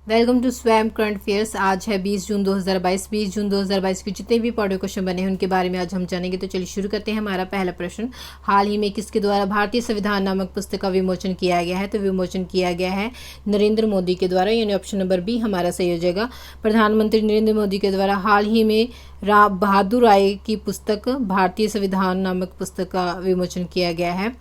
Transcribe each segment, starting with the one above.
Welcome to स्वयं current affairs. आज है 20 जून 2022। 20 जून 2022 के जितने भी पॉडकास्ट क्वेश्चन बने हैं उनके बारे में आज हम जानेंगे। तो चलिए शुरू करते हैं। हमारा पहला प्रश्न, हाल ही में किसके द्वारा भारतीय संविधान नामक पुस्तक का विमोचन किया गया है? तो विमोचन किया गया है नरेंद्र मोदी के द्वारा, यानी ऑप्शन नंबर बी हमारा सही हो जाएगा। प्रधानमंत्री नरेंद्र मोदी के द्वारा हाल ही में बहादुर राय की पुस्तक भारतीय संविधान नामक पुस्तक का विमोचन किया गया है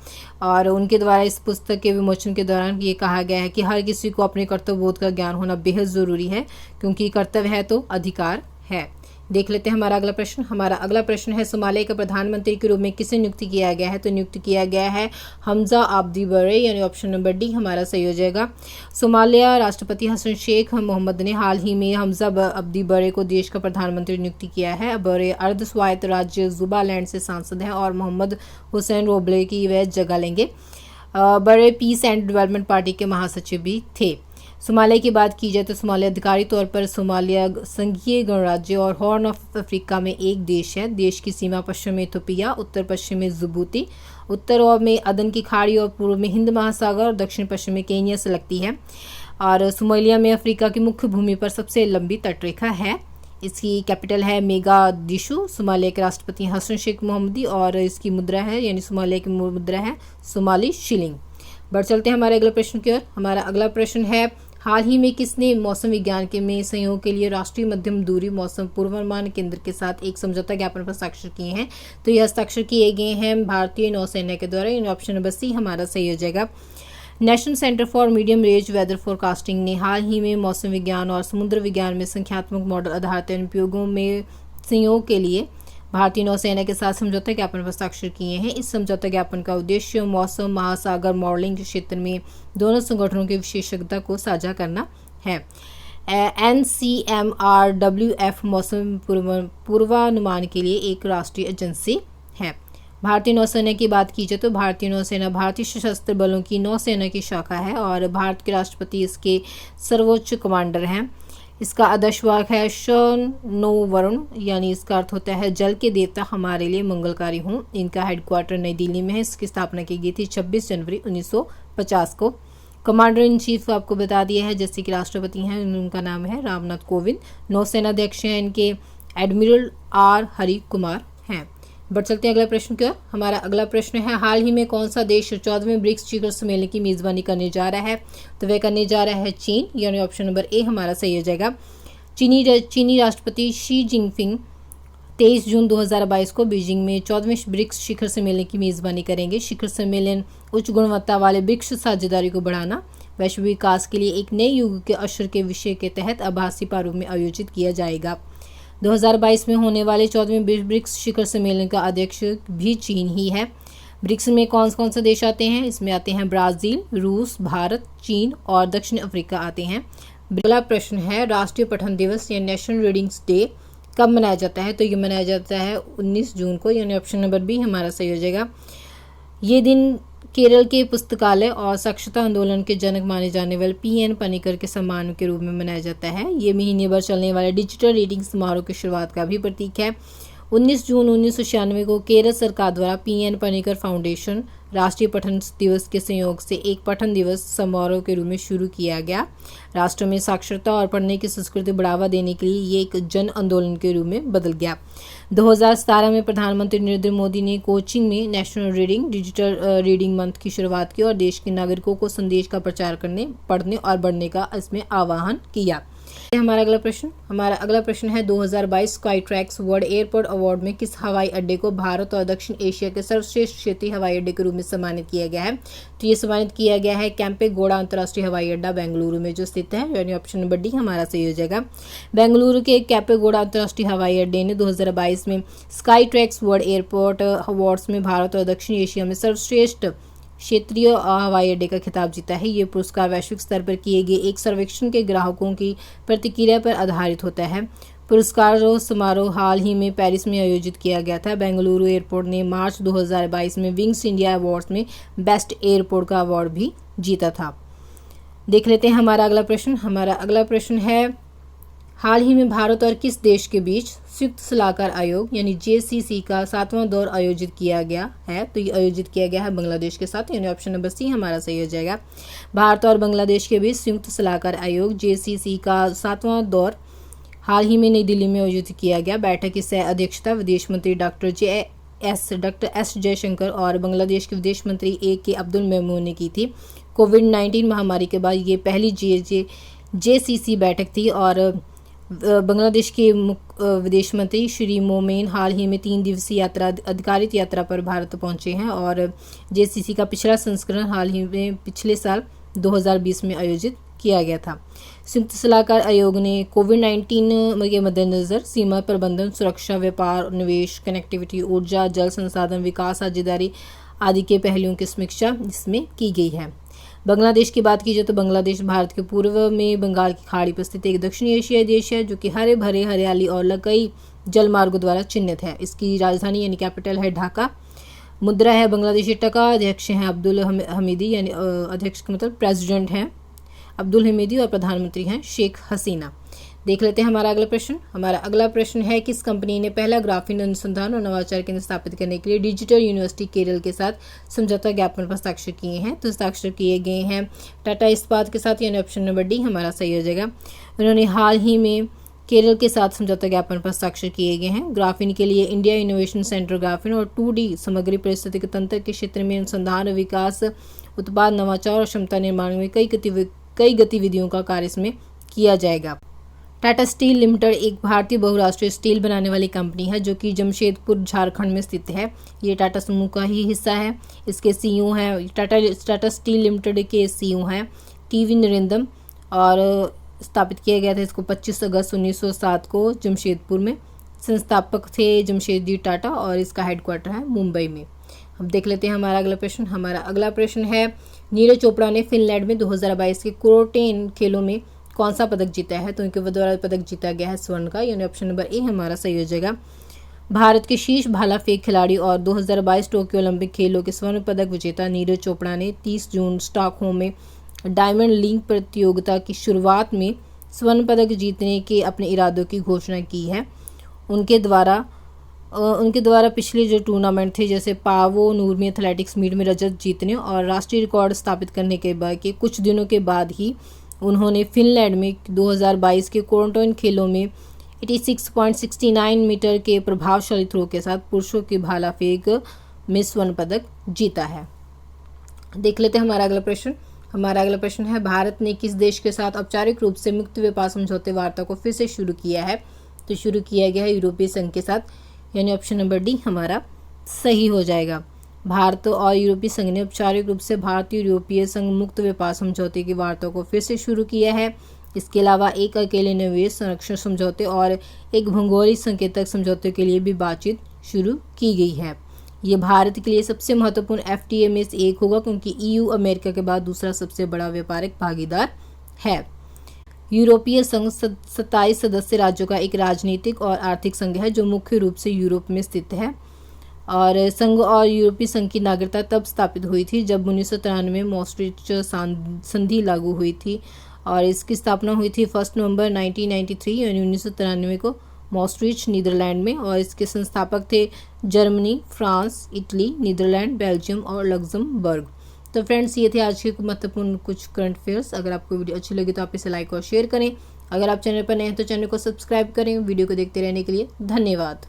और उनके द्वारा इस पुस्तक के विमोचन के दौरान ये कहा गया है कि हर किसी को अपने कर्तव्य बोध का ज्ञान होना बेहद ज़रूरी है, क्योंकि कर्तव्य है तो अधिकार है। देख लेते हैं हमारा अगला प्रश्न। हमारा अगला प्रश्न है, सोमालिया का प्रधानमंत्री के रूप में किसे नियुक्त किया गया है? तो नियुक्त किया गया है हमजा अब्दी बरे, यानी ऑप्शन नंबर डी हमारा सही हो जाएगा। सोमालिया राष्ट्रपति हसन शेख मोहम्मद ने हाल ही में हमजा अब्दी बरे को देश का प्रधानमंत्री नियुक्त किया है। बरे अर्ध स्वायत्त राज्य जुबालैंड से सांसद हैं और मोहम्मद हुसैन रोबले की वह जगह लेंगे। बरे पीस एंड डेवलपमेंट पार्टी के महासचिव भी थे। सोमालिया की बात की जाए तो सोमालिया अधिकारिक तौर पर सोमालिया संघीय गणराज्य और हॉर्न ऑफ अफ्रीका में एक देश है। देश की सीमा पश्चिम में इथियोपिया, उत्तर पश्चिम में जिबूती, उत्तर और में अदन की खाड़ी और पूर्व में हिंद महासागर और दक्षिण पश्चिम में केन्या से लगती है। और सोमालिया में अफ्रीका की मुख्य भूमि पर सबसे लंबी तटरेखा है। इसकी कैपिटल है मोगादिशु। सोमालिया के राष्ट्रपति हसन शेख मोहम्मदी और इसकी मुद्रा है, यानी सोमालिया की मुद्रा है सोमाली शिलिंग। बढ़ चलते हैं हमारे अगले प्रश्न की ओर। हमारा अगला प्रश्न है, हाल ही में किसने मौसम विज्ञान के में सहयोग के लिए राष्ट्रीय मध्यम दूरी मौसम पूर्वानुमान केंद्र के साथ एक समझौता ज्ञापन पर हस्ताक्षर किए हैं? तो यह हस्ताक्षर किए गए हैं भारतीय नौसेना के द्वारा, इन ऑप्शन नंबर सी हमारा सही हो जाएगा। National centre for medium range weather forecasting ने हाल ही में मौसम विज्ञान और समुद्र विज्ञान में संख्यात्मक मॉडल आधारित अनुप्रयोगों में सहयोग के लिए भारतीय नौसेना के साथ समझौता ज्ञापन पर हस्ताक्षर किए हैं। इस समझौता ज्ञापन का उद्देश्य मौसम महासागर मॉडलिंग के क्षेत्र में दोनों संगठनों की विशेषज्ञता को साझा करना है। NCMRWF मौसम पूर्वानुमान के लिए एक राष्ट्रीय एजेंसी है। भारतीय नौसेना की बात की जाए तो भारतीय नौसेना भारतीय सशस्त्र बलों की नौसेना की शाखा है और भारत के राष्ट्रपति इसके सर्वोच्च कमांडर हैं। इसका आदर्शवाक्य है शन नो वरुण, यानी इसका अर्थ होता है जल के देवता हमारे लिए मंगलकारी हों। इनका हेडक्वार्टर नई दिल्ली में है। इसकी स्थापना की गई थी 26 जनवरी 1950 को। कमांडर इन चीफ आपको बता दिया है, जैसे कि राष्ट्रपति हैं उनका नाम है रामनाथ कोविंद। नौसेना अध्यक्ष हैं इनके एडमिरल आर हरि कुमार हैं। बढ़ चलते हैं अगला प्रश्न की ओर। हमारा अगला प्रश्न है, हाल ही में कौन सा देश 14वें ब्रिक्स शिखर सम्मेलन की मेजबानी करने जा रहा है? तो वह करने जा रहा है चीन, यानी ऑप्शन नंबर ए हमारा सही हो जाएगा। चीनी राष्ट्रपति शी जिनपिंग 23 जून 2022 को बीजिंग में 14वें ब्रिक्स शिखर सम्मेलन की मेजबानी करेंगे। शिखर सम्मेलन उच्च गुणवत्ता वाले ब्रिक्स साझेदारी को बढ़ाना, वैश्विक विकास के लिए एक नए युग के अवसर के विषय के तहत आभासी प्रारूप में आयोजित किया जाएगा। 2022 में होने वाले 14वें ब्रिक्स शिखर सम्मेलन का अध्यक्ष भी चीन ही है। ब्रिक्स में कौन कौन से देश आते हैं? इसमें आते हैं ब्राज़ील, रूस, भारत, चीन और दक्षिण अफ्रीका आते हैं। अगला प्रश्न है, राष्ट्रीय पठन दिवस या नेशनल रीडिंग्स डे कब मनाया जाता है? तो ये मनाया जाता है 19 जून को, यानी ऑप्शन नंबर बी हमारा सही हो जाएगा। ये दिन केरल के पुस्तकालय और साक्षरता आंदोलन के जनक माने जाने वाले PN पनिकर के सम्मान के रूप में मनाया जाता है। ये महीने भर चलने वाले डिजिटल रीडिंग समारोह की शुरुआत का भी प्रतीक है। 19 जून 1996 को केरल सरकार द्वारा PN पनिकर फाउंडेशन राष्ट्रीय पठन दिवस के संयोग से एक पठन दिवस समारोह के रूप में शुरू किया गया। राष्ट्र में साक्षरता और पढ़ने की संस्कृति बढ़ावा देने के लिए ये एक जन आंदोलन के रूप में बदल गया। 2017 में प्रधानमंत्री नरेंद्र मोदी ने कोचिंग में नेशनल डिजिटल रीडिंग मंथ की शुरुआत की और देश के नागरिकों को संदेश का प्रचार करने, पढ़ने और बढ़ने का इसमें आह्वान किया। हमारा अगला प्रश्न है, 2022 sky tracks world airport award में किस हवाई अड्डे को भारत और दक्षिण एशिया के सर्वश्रेष्ठ क्षेत्रीय हवाई अड्डे के रूप में सम्मानित किया गया है? तो ये सम्मानित किया गया है कैंपेगौड़ा अंतर्राष्ट्रीय हवाई अड्डा बेंगलुरु में जो स्थित है, यानी ऑप्शन नंबर डी हमारा सही हो जाएगा। बेंगलुरु के कैंपेगौड़ा अंतर्राष्ट्रीय हवाई अड्डे ने 2022 में sky tracks world airport awards में भारत और दक्षिण एशिया में सर्वश्रेष्ठ क्षेत्रीय हवाई अड्डे का खिताब जीता है। ये पुरस्कार वैश्विक स्तर पर किए गए एक सर्वेक्षण के ग्राहकों की प्रतिक्रिया पर आधारित होता है। पुरस्कार समारोह हाल ही में पेरिस में आयोजित किया गया था। बेंगलुरु एयरपोर्ट ने मार्च 2022 में विंग्स इंडिया अवार्ड्स में बेस्ट एयरपोर्ट का अवार्ड भी जीता था। देख लेते हैं हमारा अगला प्रश्न है, हाल ही में भारत और किस देश के बीच संयुक्त सलाहकार आयोग यानी JCC का 7वां दौर आयोजित किया गया है? तो ये आयोजित किया गया है बांग्लादेश के साथ, यानी ऑप्शन नंबर सी हमारा सही हो जाएगा। भारत और बांग्लादेश के बीच संयुक्त सलाहकार आयोग JCC का 7वां दौर हाल ही में नई दिल्ली में आयोजित किया गया। बैठक की सह अध्यक्षता विदेश मंत्री डॉक्टर एस जयशंकर और बांग्लादेश के विदेश मंत्री AK अब्दुल मेमून ने की थी। कोविड-19 महामारी के बाद ये पहली JCC बैठक थी और बांग्लादेश के विदेश मंत्री श्री मोमेन हाल ही में 3 दिवसीय अधिकारित यात्रा पर भारत पहुंचे हैं और JCC का पिछला संस्करण हाल ही में पिछले साल 2020 में आयोजित किया गया था। संयुक्त सलाहकार आयोग ने कोविड-19 के मद्देनजर सीमा प्रबंधन, सुरक्षा, व्यापार, निवेश, कनेक्टिविटी, ऊर्जा, जल संसाधन, विकास, साझेदारी आदि के पहलुओं की समीक्षा इसमें की गई है। बांग्लादेश की बात की जाए तो बांग्लादेश भारत के पूर्व में बंगाल की खाड़ी पर स्थित एक दक्षिणी एशियाई देश है जो कि हरे भरे हरियाली और कई जलमार्गों द्वारा चिन्हित है। इसकी राजधानी यानी कैपिटल है ढाका। मुद्रा है बांग्लादेशी टका। अध्यक्ष हैं अब्दुल हमीदी यानी अध्यक्ष का मतलब प्रेसिडेंट हैं अब्दुल हमीदी और प्रधानमंत्री हैं शेख हसीना। देख लेते हैं हमारा अगला प्रश्न। हमारा अगला प्रश्न है किस कंपनी ने पहला ग्राफीन अनुसंधान और नवाचार केंद्र स्थापित करने के लिए डिजिटल यूनिवर्सिटी केरल के साथ समझौता ज्ञापन पर हस्ताक्षर किए हैं? तो हस्ताक्षर किए गए हैं टाटा इस्पात के साथ, यानी ऑप्शन नंबर डी हमारा सही हो जाएगा। उन्होंने हाल ही में केरल के साथ समझौता ज्ञापन पर हस्ताक्षर किए गए हैं। ग्राफीन के लिए इंडिया इनोवेशन सेंटर ग्राफीन और 2D समग्री पारिस्थितिकी तंत्र के क्षेत्र में अनुसंधान, विकास, उत्पाद, नवाचार और क्षमता निर्माण में कई गतिविधियों का कार्य इसमें किया जाएगा। टाटा स्टील लिमिटेड एक भारतीय बहुराष्ट्रीय स्टील बनाने वाली कंपनी है जो कि जमशेदपुर झारखंड में स्थित है। ये टाटा समूह का ही हिस्सा है। इसके CEO हैं टाटा स्टील लिमिटेड के CEO हैं TV नरेंद्रम और स्थापित किया गया था इसको 25 अगस्त 1907 को जमशेदपुर में। संस्थापक थे जमशेदजी टाटा और इसका हेडक्वार्टर है मुंबई में। हम देख लेते हैं हमारा अगला प्रश्न। हमारा अगला प्रश्न है नीरज चोपड़ा ने फिनलैंड में 2022 के क्रोटेन खेलों में कौन सा पदक जीता है? तो इनके द्वारा पदक जीता गया है स्वर्ण का, यानी ऑप्शन नंबर ए हमारा सही हो जाएगा। भारत के शीर्ष भाला फेंक खिलाड़ी और 2022 टोक्यो ओलंपिक खेलों के स्वर्ण पदक विजेता नीरज चोपड़ा ने 30 जून स्टॉकहोम में डायमंड लीग प्रतियोगिता की शुरुआत में स्वर्ण पदक जीतने के अपने इरादों की घोषणा की है। उनके द्वारा पिछले जो टूर्नामेंट थे जैसे पावो नूरमी एथलेटिक्स मीट में रजत जीतने और राष्ट्रीय रिकॉर्ड स्थापित करने के बाद के कुछ दिनों के बाद ही उन्होंने फिनलैंड में 2022 के क्रोटेन खेलों में 86.69 मीटर के प्रभावशाली थ्रो के साथ पुरुषों की भाला फेंक में स्वर्ण पदक जीता है। देख लेते हैं हमारा अगला प्रश्न। हमारा अगला प्रश्न है भारत ने किस देश के साथ औपचारिक रूप से मुक्त व्यापार समझौते वार्ता को फिर से शुरू किया है? तो शुरू किया गया है यूरोपीय संघ के साथ, यानी ऑप्शन नंबर डी हमारा सही हो जाएगा। भारत और यूरोपीय संघ ने औपचारिक रूप से भारतीय यूरोपीय संघ मुक्त व्यापार समझौते की वार्ता को फिर से शुरू किया है। इसके अलावा एक अकेले निवेश संरक्षण समझौते और एक भौगोलिक संकेतक समझौते के लिए भी बातचीत शुरू की गई है। ये भारत के लिए सबसे महत्वपूर्ण FTA में से एक होगा क्योंकि EU अमेरिका के बाद दूसरा सबसे बड़ा व्यापारिक भागीदार है। यूरोपीय संघ 27 सदस्य राज्यों का एक राजनीतिक और आर्थिक संघ है जो मुख्य रूप से यूरोप में स्थित है और संघ और यूरोपीय संघ की नागरिकता तब स्थापित हुई थी जब 1993 में maastricht संधि लागू हुई थी और इसकी स्थापना हुई थी 1 नवंबर 1993 यानी 1993 को maastricht नीदरलैंड में और इसके संस्थापक थे Germany, France, Italy, Netherland, Belgium और लग्जमबर्ग। तो फ्रेंड्स ये थे आज के महत्वपूर्ण कुछ करंट अफेयर्स। अगर आपको वीडियो अच्छी लगी तो आप इसे लाइक और शेयर करें। अगर आप चैनल पर नए हैं तो चैनल को सब्सक्राइब करें। वीडियो को देखते रहने के लिए धन्यवाद।